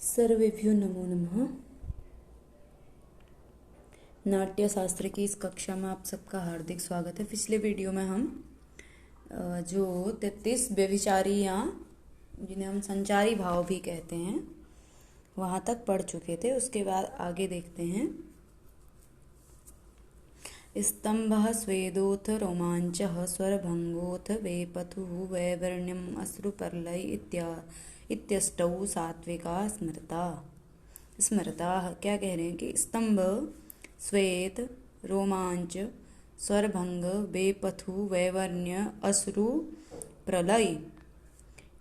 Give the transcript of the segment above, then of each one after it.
सर्वेभ्यो नमो नमः। नाट्य शास्त्र की इस कक्षा में आप सबका हार्दिक स्वागत है। पिछले वीडियो में हम जो 33 व्यभिचारियाँ जिन्हें हम संचारी भाव भी कहते हैं वहाँ तक पढ़ चुके थे। उसके बाद आगे देखते हैं। स्तंभः स्वेदोऽथ रोमाञ्चः स्वरभंगोऽथ वेपथुः वैवर्ण्यम् अश्रुपर्लय इत्यष्टौ सात्विका स्मृताः। क्या कह रहे हैं कि स्तंभ, स्वेद, रोमांच, स्वरभंग, बेपथु, वैवर्ण्य, अश्रु, प्रलय,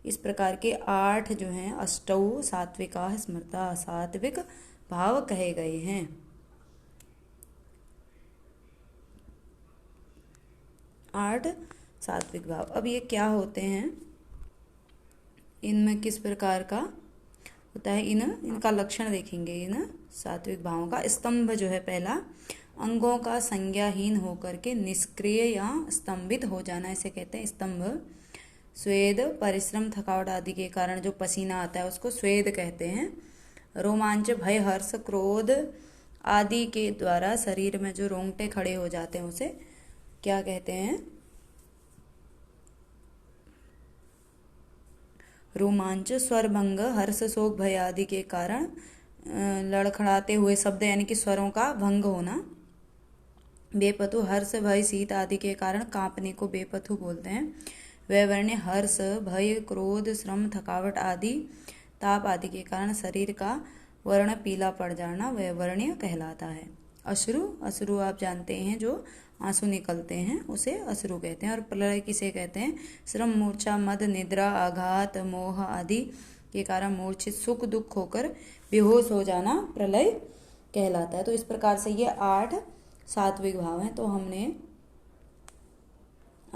इस प्रकार के 8 जो हैं अष्टौ सात्विका स्मृता, सात्विक भाव कहे गए हैं। 8 सात्विक भाव। अब ये क्या होते हैं, इनमें किस प्रकार का होता है, इनका लक्षण देखेंगे। इन सात्विक भावों का स्तंभ जो है पहला, अंगों का संज्ञाहीन होकर के निष्क्रिय या स्तंभित हो जाना, इसे कहते हैं स्तंभ। स्वेद, परिश्रम, थकावट आदि के कारण जो पसीना आता है उसको स्वेद कहते हैं। रोमांच, भय, हर्ष, क्रोध आदि के द्वारा शरीर में जो रोंगटे खड़े हो जाते हैं उसे क्या कहते हैं, रोमांच। स्वरभंग, हर्ष, शोक, भय आदि के कारण लड़खड़ाते हुए शब्द यानी कि स्वरों का भंग होना। बेपथु, हर्ष, भय, शीत आदि के कारण कांपने को बेपथु बोलते हैं। वैवर्ण्य, हर्ष, भय, क्रोध, श्रम, थकावट आदि, ताप आदि के कारण शरीर का वर्ण पीला पड़ जाना वैवर्ण्य कहलाता है। अश्रु आप जानते हैं, जो आंसू निकलते हैं उसे अश्रु कहते हैं। और प्रलय किसे कहते हैं, श्रम, मूर्छा, मद, निद्रा, आघात, मोह आदि के कारण मूर्छित, सुख दुख होकर बेहोश हो जाना प्रलय कहलाता है। तो इस प्रकार से ये 8 सात्विक भाव हैं। तो हमने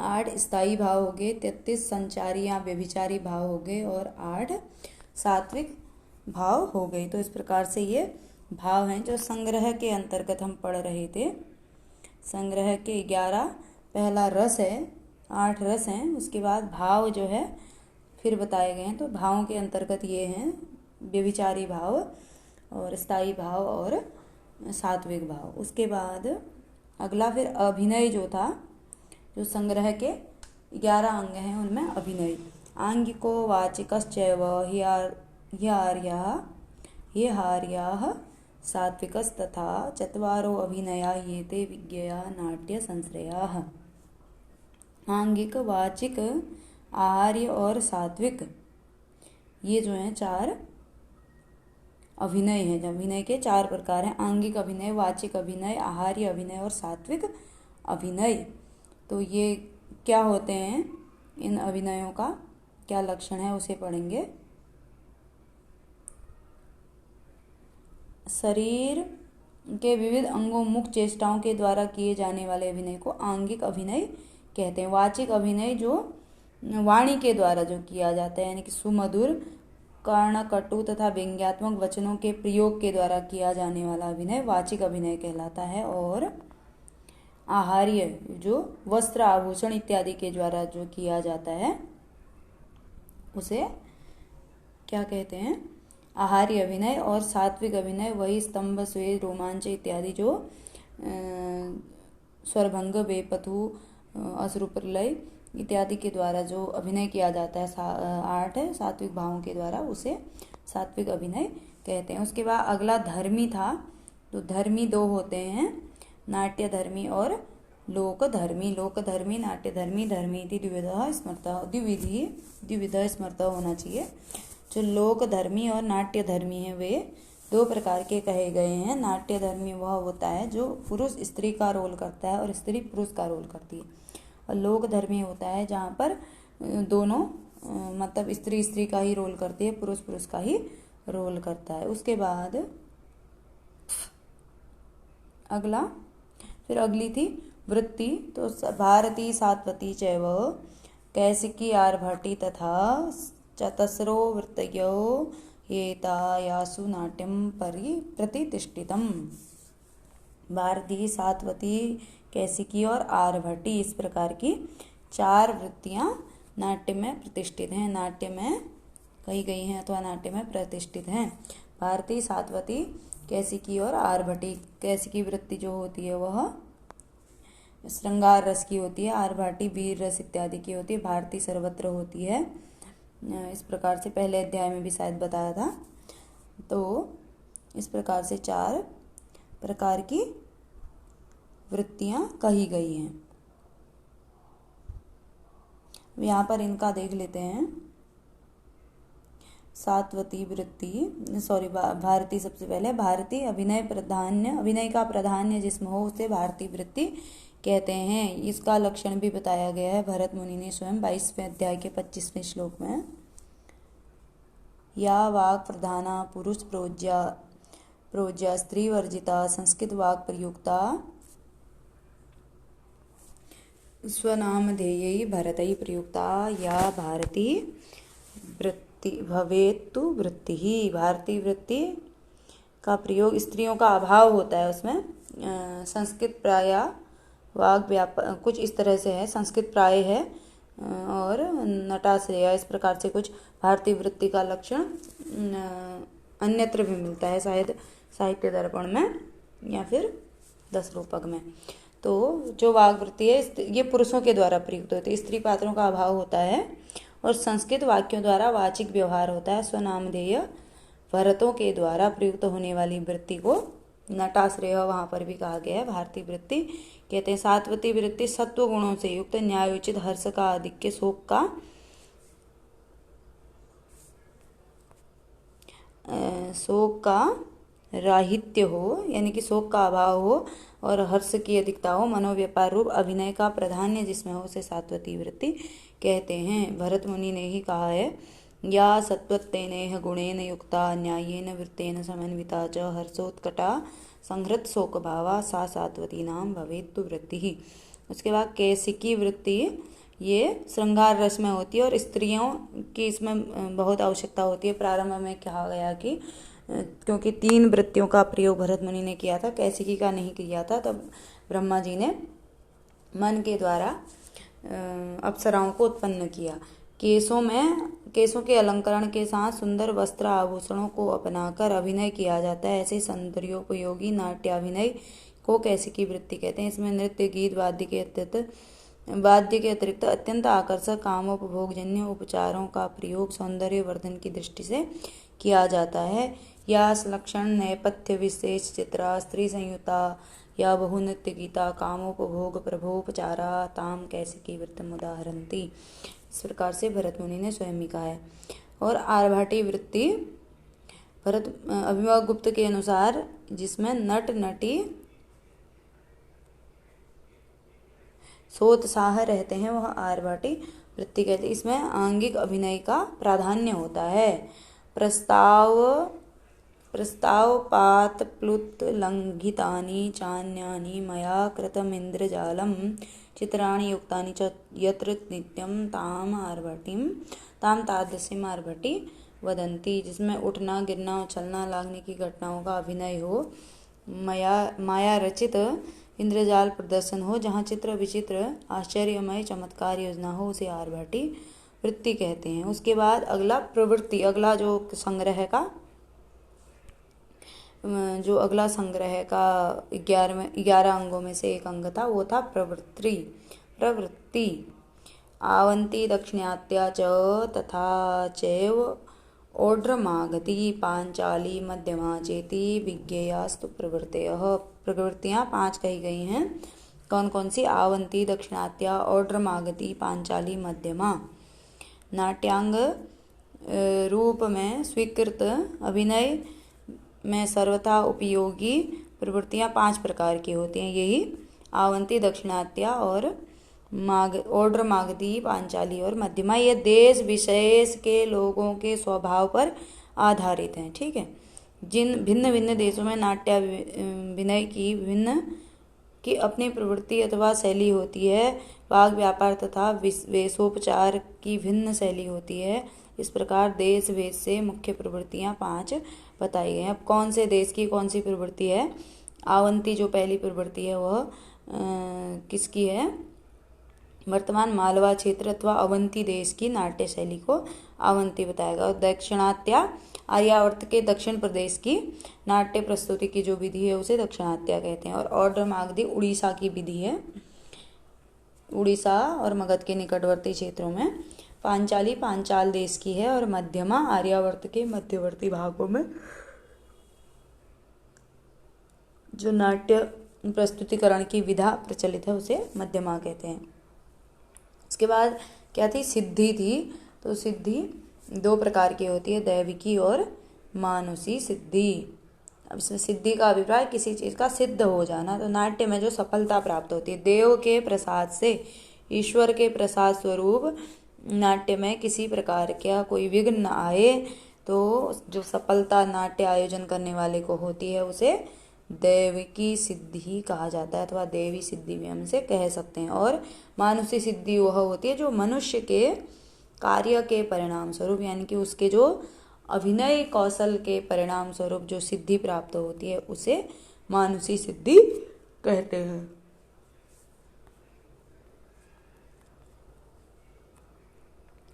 8 स्थायी भाव हो गए, 33 संचारी या व्यभिचारी भाव हो गए और 8 सात्विक भाव हो गए। तो इस प्रकार से ये भाव हैं जो संग्रह के अंतर्गत हम पढ़ रहे थे। संग्रह के 11 पहला रस है, 8 रस हैं। उसके बाद भाव जो है फिर बताए गए हैं। तो भावों के अंतर्गत ये हैं व्यभिचारी भाव और स्थायी भाव और सात्विक भाव। उसके बाद अगला फिर अभिनय जो था, जो संग्रह के 11 अंग हैं उनमें अभिनय। आंगिको वाचिकश्चैव ह्यार्याः सात्विकस्तथा चत्वारो अभिनया येते विज्ञेया नाट्य संश्रयाः। आंगिक, वाचिक, आहार्य और सात्विक, ये जो हैं 4 अभिनय हैं। अभिनय के 4 प्रकार हैं, आंगिक अभिनय, वाचिक अभिनय, आहार्य अभिनय और सात्विक अभिनय। तो ये क्या होते हैं, इन अभिनयों का क्या लक्षण है उसे पढ़ेंगे। शरीर के विविध अंगों मुख चेष्टाओं के द्वारा किए जाने वाले अभिनय को आंगिक अभिनय कहते हैं। वाचिक अभिनय जो वाणी के द्वारा जो किया जाता है, यानी कि सुमधुर, कर्ण, कटु तथा व्यंग्यात्मक वचनों के प्रयोग के द्वारा किया जाने वाला अभिनय वाचिक अभिनय कहलाता है। और आहार्य जो वस्त्र, आभूषण इत्यादि के द्वारा जो किया जाता है उसे क्या कहते हैं, आहार्य अभिनय। और सात्विक अभिनय वही स्तंभ, स्वेद, रोमांच इत्यादि जो स्वरभंग, बेपथु, अश्रु, प्रलय इत्यादि के द्वारा जो अभिनय किया जाता है 8 सात्विक भावों के द्वारा, उसे सात्विक अभिनय कहते हैं। उसके बाद अगला धर्मी था। तो धर्मी 2 होते हैं, नाट्य धर्मी और लोक धर्मी। लोक धर्मी, नाट्य धर्मी, धर्मीति द्विविधः स्मृतः होना चाहिए। जो लोक धर्मी और नाट्य धर्मी हैं वे 2 प्रकार के कहे गए हैं। नाट्य धर्मी वह होता है जो पुरुष स्त्री का रोल करता है और स्त्री पुरुष का रोल करती है। और लोक धर्मी होता है जहाँ पर दोनों मतलब स्त्री का ही रोल करती है, पुरुष पुरुष का ही रोल करता है। उसके बाद अगली थी वृत्ति। तो भारती, सात्वती चैव कैसिकी, आर्भटी तथा चतस्रो वृत्तयो एतायासु नाट्यम प्रतिष्ठितम्। भारती, सात्वती, कैसिकी और आर्भटी, इस प्रकार की 4 वृत्तियां नाट्य में प्रतिष्ठित हैं। नाट्य में कही गई हैं अथवा नाट्य में प्रतिष्ठित हैं। भारती, सातवती, कैसिकी और आर्भटी। कैसिकी वृत्ति जो होती है वह श्रृंगार रस की होती है, आर्भाटी वीर रस इत्यादि की होती है, भारती सर्वत्र होती है। इस प्रकार से पहले अध्याय में भी शायद बताया था। तो इस प्रकार से 4 प्रकार की वृत्तियां कही गई हैं। यहाँ पर इनका देख लेते हैं। सातवती वृत्ति, सॉरी भारती सबसे पहले। भारती अभिनय का प्राधान्य जिसमें हो उसे भारती वृत्ति कहते हैं। इसका लक्षण भी बताया गया है भरत मुनि ने स्वयं 22वें अध्याय के 25वें श्लोक में। या वाक् प्रधाना पुरुष प्रोज्या स्त्री वर्जिता संस्कृत वाक् प्रयुक्ता स्वनामधेयै भरतै प्रयुक्ता या भारती वृत्ति भवेत्तु वृत्ति ही। भारती वृत्ति का प्रयोग स्त्रियों का अभाव होता है उसमें। संस्कृत प्राय वाग व्यापार कुछ इस तरह से है, संस्कृत प्राय है और नटाश्रया, इस प्रकार से कुछ भारतीय वृत्ति का लक्षण अन्यत्र भी मिलता है, शायद साहित्य दर्पण में या फिर 10 रूपक में। तो जो वाग वृत्ति है ये पुरुषों के द्वारा प्रयुक्त होती है, स्त्री पात्रों का अभाव होता है और संस्कृत वाक्यों द्वारा वाचिक व्यवहार होता है। स्वनामधेय भरतों के द्वारा प्रयुक्त होने वाली वृत्ति को नटाश्रय वहाँ पर भी कहा गया है, भारतीय वृत्ति कहते हैं। सात्वती वृत्ति सत्व गुणों से युक्त न्यायोचित हर्ष का आधिक्य, शोक का राहित्य हो, यानी कि शोक का अभाव हो और हर्ष की अधिकता हो, मनोव्यापार रूप अभिनय का प्राधान्य जिसमें हो उसे सात्वती वृत्ति कहते हैं। भरत मुनि ने ही कहा है, या सत्वत्तेनेह गुणेन युक्ता न्यायेन वृत्तेन समन्विता च हर्षोत्कटा संहृत शोक भावा सा सात्वती नाम भवेत्तु वृत्ति ही। उसके बाद कैसिकी वृत्ति ये श्रृंगार रस में होती है और स्त्रियों की इसमें बहुत आवश्यकता होती है। प्रारंभ में कहा गया कि क्योंकि 3 वृत्तियों का प्रयोग भरत मुनि ने किया था, कैसिकी का नहीं किया था, तब ब्रह्मा जी ने मन के द्वारा अप्सराओं को उत्पन्न किया। केसों के अलंकरण के साथ सुंदर वस्त्र आभूषणों को अपनाकर अभिनय किया जाता है, ऐसे सौंदर्योपयोगी नाट्याभिनय को कैसिकी वृत्ति कहते हैं। इसमें नृत्य, गीत, वाद्य के अतिरिक्त अत्यंत आकर्षक कामोपभोगजन्य उपचारों का प्रयोग सौंदर्य वर्धन की दृष्टि से किया जाता है। या लक्षण नेपथ्य विशेष चित्रा स्त्री संयुता या बहुनृत्य गीता कामोपभोग प्रभोपचारा ताम कैसिकी वृत्तम उदाहरन्ति। इस प्रकार से भरत मुनि ने स्वयं ही कहा है। और आर्भाटी वृत्ति अभिमव गुप्त के अनुसार जिसमें नट नटी सोत्साह रहते हैं वह आर्भाटी वृत्ति कहते हैं। इसमें आंगिक अभिनय का प्राधान्य होता है। प्रस्तावपात प्लुत लंघितानि चान्यानि मया कृतमिन्द्रजालं चित्राणि युक्तानि च यत्र नित्यं ताम तादृशीम आर्भटी वदन्ति। जिसमें उठना, गिरना, उछलना, लागने की घटनाओं का अभिनय हो, माया रचित इंद्रजाल प्रदर्शन हो, जहाँ चित्र विचित्र आश्चर्यमय चमत्कार योजना हो, उसे आर्भाटी वृत्ति कहते हैं। उसके बाद अगला प्रवृत्ति, अगला जो संग्रह का 11 अंगों में से एक अंग था वो था प्रवृत्ति। आवंती दक्षिणात्या च तथा चैव ओड्रमागति पांचाली मध्यमा चेति विज्ञेयास्तु प्रवृत्तयः। प्रवृत्तियाँ 5 कही गई हैं। कौन कौन सी? आवंती, दक्षिणात्या, ओड्रमागति, पांचाली, मध्यमा। नाट्यांग रूप में स्वीकृत अभिनय में सर्वथा उपयोगी प्रवृत्तियाँ 5 प्रकार की होती हैं। यही आवंती, दक्षिणात्या और ओड्र, मागधी, पांचाली और मध्यमा। ये देश विशेष के लोगों के स्वभाव पर आधारित हैं। ठीक है। जिन भिन्न भिन्न देशों में नाट्याभिनय की अपनी प्रवृत्ति अथवा शैली होती है। वाग व्यापार तथा वेशोपचार की भिन्न शैली होती है। इस प्रकार देश भेद से मुख्य प्रवृत्तियाँ 5 बताई गई हैं। अब कौन से देश की कौन सी प्रवृत्ति है? आवंती जो पहली प्रवृत्ति है वह किसकी है? वर्तमान मालवा क्षेत्र अथवा अवंती देश की नाट्य शैली को अवंती बताएगा। और दक्षिणात्या आर्यावर्त के दक्षिण प्रदेश की नाट्य प्रस्तुति की जो विधि है उसे दक्षिणात्या कहते हैं। और ऑर्डर मागधी उड़ीसा की विधि है, उड़ीसा और मगध के निकटवर्ती क्षेत्रों में। पांचाली पांचाल देश की है। और मध्यमा आर्यावर्त के मध्यवर्ती भागों में जो नाट्य प्रस्तुतिकरण की विधा प्रचलित है उसे मध्यमा कहते हैं। उसके बाद क्या थी, सिद्धि थी। तो सिद्धि दो प्रकार की होती है, दैविकी और मानुषी सिद्धि। अब इसमें सिद्धि का अभिप्राय किसी चीज का सिद्ध हो जाना। तो नाट्य में जो सफलता प्राप्त होती है, देव के प्रसाद से, ईश्वर के प्रसाद स्वरूप नाट्य में किसी प्रकार का कोई विघ्न न आए, तो जो सफलता नाट्य आयोजन करने वाले को होती है उसे दैविकी सिद्धि कहा जाता है, अथवा देवी सिद्धि भी हम इसे कह सकते हैं। और मानुषी सिद्धि वह होती है जो मनुष्य के कार्य के परिणाम स्वरूप, यानी कि उसके जो अभिनय कौशल के परिणाम स्वरूप जो सिद्धि प्राप्त होती है उसे मानुषी सिद्धि कहते हैं।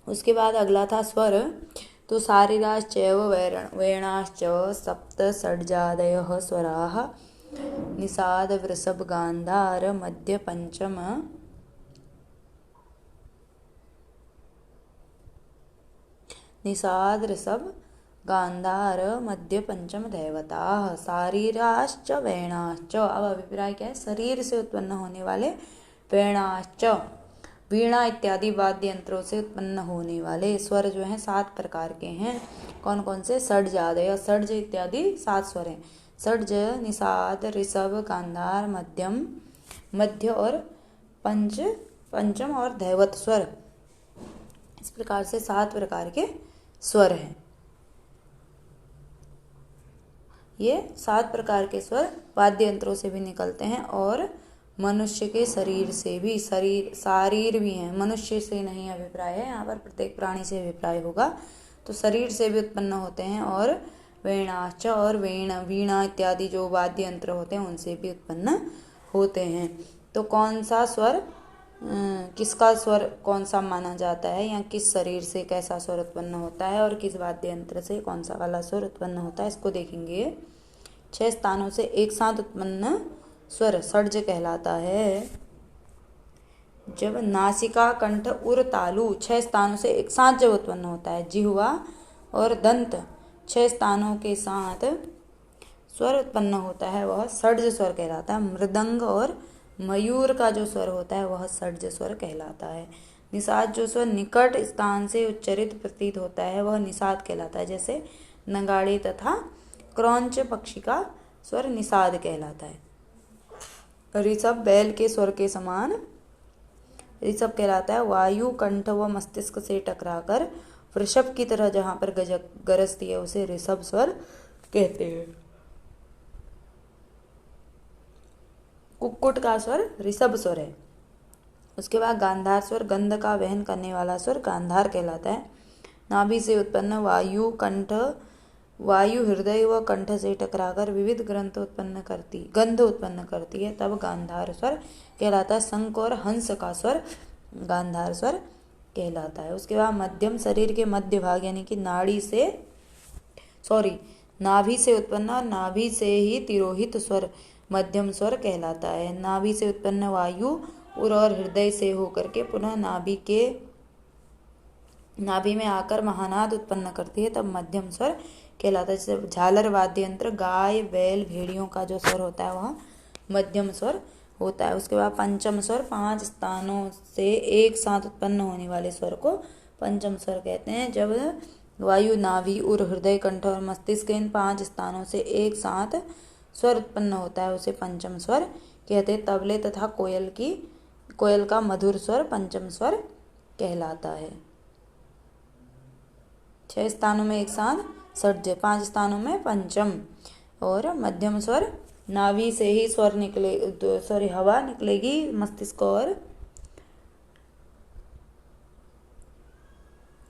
उसके बाद अगला था स्वर। तो सारिराश्चैव वेणाश्च सप्त षड्जादयः स्वराः निषाद वृषभ गांधार मध्य पंचम निषाद ऋषभ गांधार मध्य पंचम दैवता शारीराश्च वेणाश्च। अब अभिप्राय क्या है, शरीर से उत्पन्न होने वाले वेणाश्च, वीणा इत्यादि वाद्य यंत्रों से उत्पन्न होने वाले स्वर जो हैं 7 प्रकार के हैं। कौन कौन से, षड्जादय, षड्ज इत्यादि 7 स्वर हैं। षड्ज, निषाद, ऋषभ, गांधार, मध्यम, मध्य और पंचम और दैवत स्वर। इस प्रकार से 7 प्रकार के स्वर हैं। ये 7 प्रकार के स्वर वाद्य यंत्रों से भी निकलते हैं और मनुष्य के शरीर से भी, शारीर भी हैं, मनुष्य से नहीं अभिप्राय है यहाँ पर, प्रत्येक प्राणी से अभिप्राय होगा। तो शरीर से भी उत्पन्न होते हैं। और वेणाच और वीणा इत्यादि जो वाद्य यंत्र होते हैं उनसे भी उत्पन्न होते हैं। तो कौन सा स्वर, किसका स्वर कौन सा माना जाता है, या किस शरीर से कैसा स्वर उत्पन्न होता है और किस वाद्य यंत्र से कौन सा वाला स्वर उत्पन्न होता है, इसको देखेंगे। 6 स्थानों से एक साथ उत्पन्न स्वर षड्ज कहलाता है। जब नासिका, कंठ, उर, तालु 6 स्थानों से एक साथ जब उत्पन्न होता है, जिह्वा और दंत 6 स्थानों के साथ स्वर उत्पन्न होता है वह षड्ज स्वर कहलाता है। मृदंग और मयूर का जो स्वर होता है वह षड्ज स्वर कहलाता है। निषाद जो स्वर निकट स्थान से उच्चरित प्रतीत होता है वह निषाद कहलाता है। जैसे नगाड़े तथा क्रौंच पक्षी का स्वर निषाद कहलाता है। ऋषभ बैल के स्वर के समान ऋषभ कहलाता है। वायु कंठ व मस्तिष्क से टकराकर वृषभ की तरह जहां पर गरजती है उसे ऋषभ स्वर कहते हैं। कुक्कुट का स्वर ऋषभ स्वर है। उसके बाद गांधार स्वर गंध का वहन करने वाला स्वर गांधार कहलाता है। नाभि से उत्पन्न वायु हृदय व कंठ से टकराकर विविध गंध उत्पन्न करती है, तब गांधार स्वर कहलाता है। शंख और हंस का स्वर गांधार स्वर कहलाता है। उसके बाद मध्यम, शरीर के मध्य भाग यानी कि नाभि से उत्पन्न और नाभि से ही तिरोहित स्वर मध्यम स्वर कहलाता है। नाभि से उत्पन्न वायु उर और हृदय से होकर के पुनः नाभि में आकर महानाद उत्पन्न करती है, तब मध्यम स्वर कहलाता है। जैसे झालर वाद्य यंत्र गाय, बैल, भेड़ियों का जो स्वर होता है वह मध्यम स्वर होता है। उसके बाद पंचम स्वर 5 स्थानों से एक साथ उत्पन्न होने वाले स्वर को पंचम स्वर कहते हैं। जब वायु, नाभि, उर, हृदय, कंठ और मस्तिष्क इन 5 स्थानों से एक साथ स्वर उत्पन्न होता है उसे पंचम स्वर कहते हैं। तबले तथा कोयल का मधुर स्वर पंचम स्वर कहलाता है। 6 स्थानों में एक साथ षड्ज, 5 स्थानों में पंचम। और मध्यम स्वर नाभि से ही हवा निकलेगी मस्तिष्क और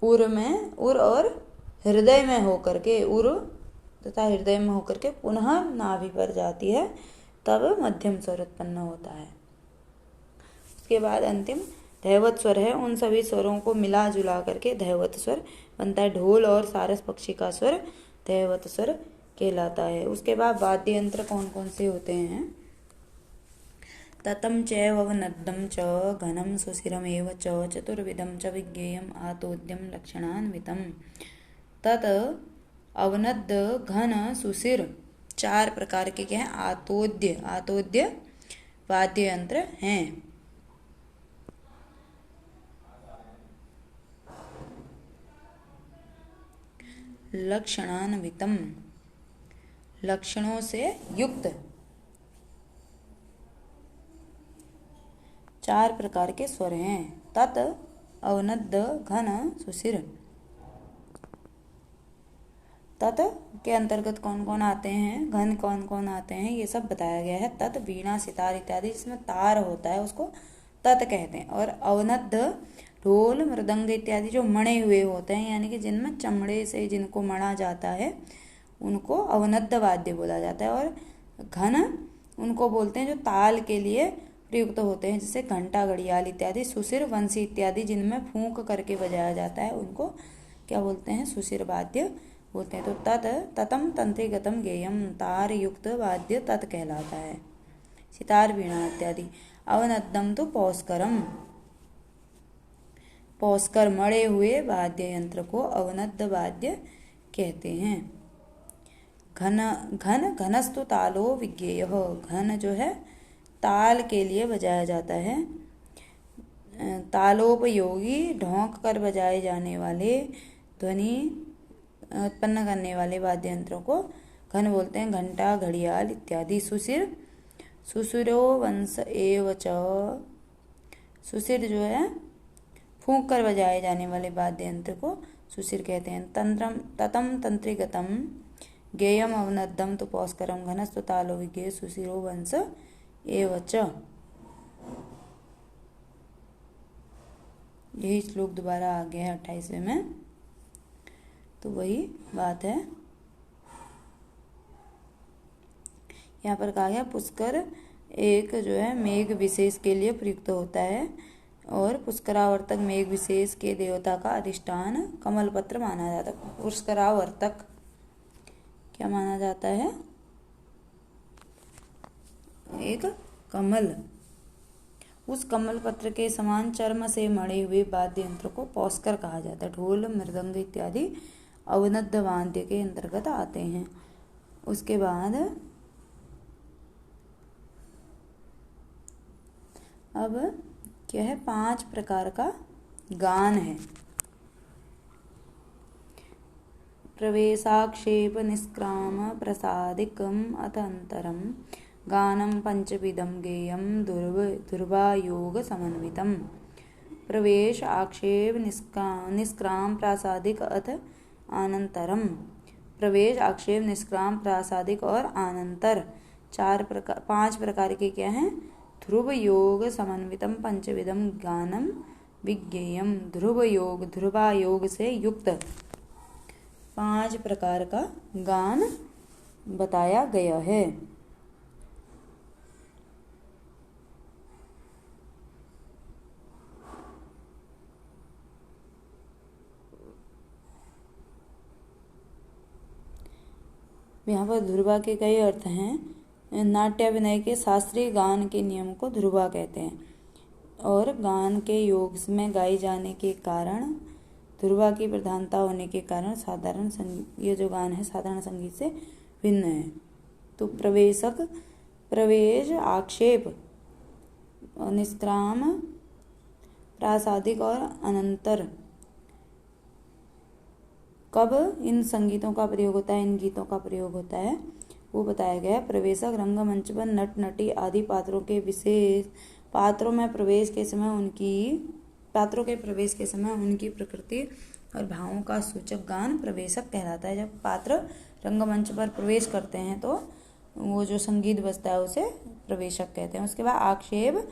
उर और हृदय में होकर के पुनः नाभि पर जाती है, तब मध्यम स्वर उत्पन्न होता है। उसके बाद अंतिम धैवत स्वर है, उन सभी स्वरों को मिला जुला करके धैवत स्वर बनता है। ढोल और सारस पक्षी का स्वर धैवत स्वर कहलाता है। उसके बाद वाद्य यंत्र कौन कौन से होते हैं? ततं चैववनद्धं च घनं सुशिरमेव च चतुर्विधं च विज्ञेयम् आतोद्यं लक्षणान्वितं। तत्, अवनद्ध, घन, सुशिर 4 प्रकार के क्या हैं? आतोद्य वाद्य यंत्र हैं। लक्षणान्वितम, लक्षणों से युक्त 4 प्रकार के स्वर हैं। तत्, अवनद्ध, घन, सुशिर। तत् के अंतर्गत कौन कौन आते हैं, घन कौन कौन आते हैं, ये सब बताया गया है। तत् वीणा, सितार इत्यादि जिसमें तार होता है उसको तत् कहते हैं। और अवनद्ध ढोल, मृदंग इत्यादि जो मणे हुए होते हैं, यानी कि जिनमें चमड़े से जिनको मढ़ा जाता है उनको अवनद्ध वाद्य बोला जाता है। और घन उनको बोलते हैं जो ताल के लिए प्रयुक्त होते हैं, जैसे घंटा, घड़ियाल इत्यादि। सुशिर, वंशी इत्यादि जिनमें फूंक करके बजाया जाता है उनको क्या बोलते हैं? सुशिर वाद्य बोलते हैं। तो ततम तंत्रिगतम गेयम, तार युक्त वाद्य तत् कहलाता है। सितार, वीणा इत्यादि। अवनद्धम तो पौस्करम, पौस्कर मड़े हुए वाद्य यंत्र को अवनद्ध वाद्य कहते हैं। घनस्तु तालो विज्ञेय, घन जो है ताल के लिए बजाया जाता है। तालोपयोगी, ढोंक कर बजाए जाने वाले, ध्वनि उत्पन्न करने वाले वाद्य यंत्रों को घन बोलते हैं। घंटा, घड़ियाल इत्यादि। सुशिर, सुशिरो वंश एव च, सुशिर जो है फूंक कर बजाए जाने वाले वाद्य यंत्र को सुशिर कहते हैं। ततम तंत्रिगतम गेयम अवनद्धम तो पौस्करम घनस्तु तालो विज्ञेय सुशिरो वंश एव च। यही श्लोक दोबारा आ गया है 28वें में, तो वही बात है। यहाँ पर कहा गया पुष्कर एक जो है मेघ विशेष के लिए प्रयुक्त होता है, और पुष्करावर्तक मेघ विशेष के देवता का अधिष्ठान कमल पत्र माना जाता है। पुष्करावर्तक क्या माना जाता है? एक कमल। उस कमल पत्र के समान चर्म से मढ़े हुए वाद्य यंत्र को पौस्कर कहा जाता है। ढोल, मृदंग इत्यादि अवनद्ध वाद्य के अंतर्गत आते हैं। उसके बाद अब क्या है? 5 प्रकार का गान है। प्रवेशाक्षेप निष्क्राम प्रसादिकम अथ अंतरम गानम पंचविधम गेयम ध्रुवायोग समन्वितम। प्रवेश, आक्षेप, निष्क्राम, प्रासादिक अथ आनंतरम। प्रवेश, आक्षेप, निष्क्राम, प्रासादिक और आनंतर 5 प्रकार के क्या हैं? ध्रुव योग समन्वितम पंचविधम गानम विज्ञेयम। ध्रुव योग, ध्रुवायोग से युक्त 5 प्रकार का गान बताया गया है। यहाँ पर ध्रुवा के कई अर्थ हैं। नाट्याभिनय के शास्त्रीय गान के नियम को ध्रुवा कहते हैं, और गान के योग में गाई जाने के कारण, ध्रुवा की प्रधानता होने के कारण साधारण ये जो गान है साधारण संगीत से भिन्न है। तो प्रवेशक, प्रवेश, आक्षेप, निष्क्राम, प्रासादिक और अनंतर कब इन संगीतों का प्रयोग होता है, इन गीतों का प्रयोग होता है, वो बताया गया है। प्रवेशक रंगमंच पर नट नटी आदि पात्रों के विशेष पात्रों में प्रवेश के समय उनकी प्रकृति और भावों का सूचक गान प्रवेशक कहलाता है। जब पात्र रंगमंच पर प्रवेश करते हैं तो वो जो संगीत बजता है उसे प्रवेशक कहते हैं। उसके बाद आक्षेप,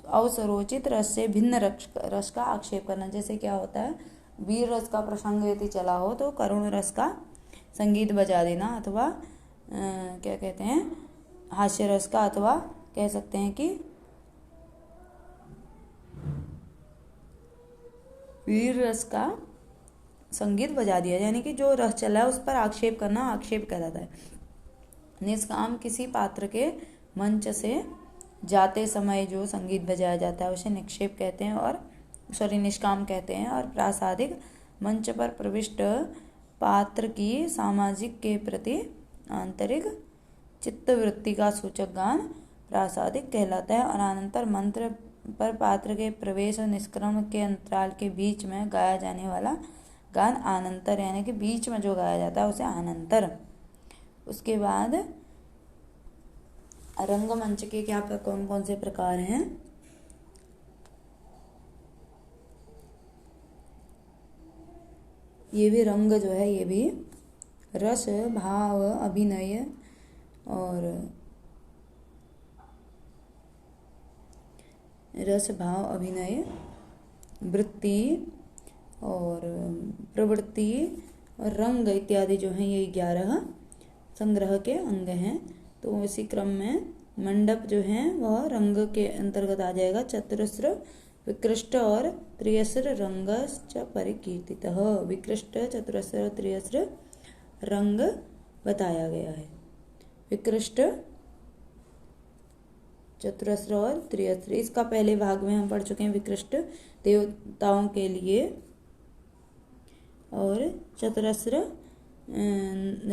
अवसरोचित रस से भिन्न रस का आक्षेप करना। जैसे क्या होता है, वीर रस का प्रसंग यदि चला हो तो करुण रस का संगीत बजा देना, अथवा क्या कहते हैं, हास्य रस का, अथवा कह सकते हैं कि वीर रस का संगीत बजा दिया, यानी कि जो रस चला है उस पर आक्षेप करना आक्षेप कहलाता है। निष्काम किसी पात्र के मंच से जाते समय जो संगीत बजाया जाता है उसे निक्षेप कहते हैं, और निष्काम कहते हैं। और प्रासादिक मंच पर प्रविष्ट पात्र की सामाजिक के प्रति आंतरिक चित्तवृत्ति का सूचक गान प्रासादिक कहलाता है। और अनंतर मंत्र पर पात्र के प्रवेश और निष्क्रमण के अंतराल के बीच में गाया जाने वाला गान आनंतर, यानी कि बीच में जो गाया जाता है उसे आनंतर। उसके बाद रंगमंच के क्या कौन कौन से प्रकार हैं? ये भी रंग जो है ये भी रस, भाव, अभिनय और रस, भाव, अभिनय, वृत्ति और प्रवृत्ति और रंग इत्यादि जो हैं ये 11 संग्रह के अंग हैं। तो इसी क्रम में मंडप जो है वह रंग के अंतर्गत आ जाएगा। चतुरस्र, विकृष्ट और त्रियस्र रंगश्च परिकीर्तितः। विकृष्ट, चतुरस्र और त्रियस्र रंग बताया गया है। विकृष्ट, चतुरस्र और त्रियस्र, इसका पहले भाग में हम पढ़ चुके हैं। विकृष्ट देवताओं के लिए और चतुरस्र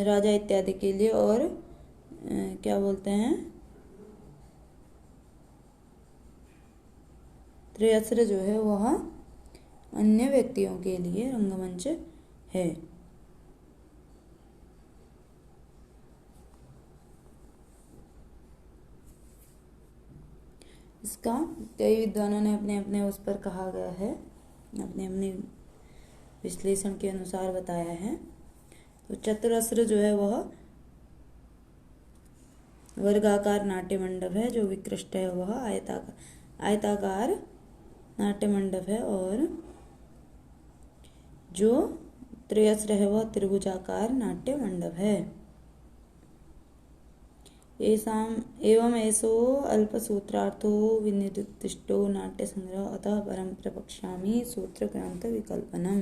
राजा इत्यादि के लिए, और क्या बोलते हैं, त्रियस्र जो है वह अन्य व्यक्तियों के लिए रंगमंच है। इसका कई विद्वानों ने अपने अपने उस पर कहा गया है, अपने अपने विश्लेषण के अनुसार बताया है। तो चतुरस्र जो है वह वर्गाकार नाट्य मंडप है, जो विकृष्ट है वह आयताकार नाट्य मंडप है, और जो त्रियस्र है वह त्रिभुजाकार नाट्य मंडप है। एवं ऐसो अल्पसूत्रार्थो विनिर्दिष्टो नाट्य संग्रह अतः परम प्रवक्ष्यामि सूत्र ग्रंथ विकल्पनम।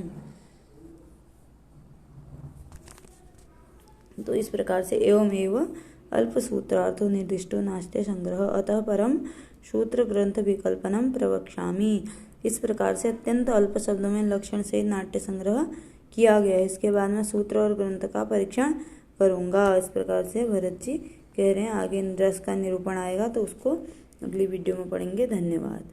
तो इस प्रकार से एवं अल्पसूत्रार्थो निर्दिष्टो नाट्य संग्रह अतः परम सूत्र ग्रंथ विकल्पनम प्रवक्ष्यामि, इस प्रकार से अत्यंत अल्प शब्दों में लक्षण से नाट्य संग्रह किया गया है। इसके बाद मैं सूत्र और ग्रंथ का परीक्षण करूंगा। इस प्रकार से भरत जी कह रहे हैं। आगे रस का निरूपण आएगा तो उसको अगली वीडियो में पढ़ेंगे। धन्यवाद।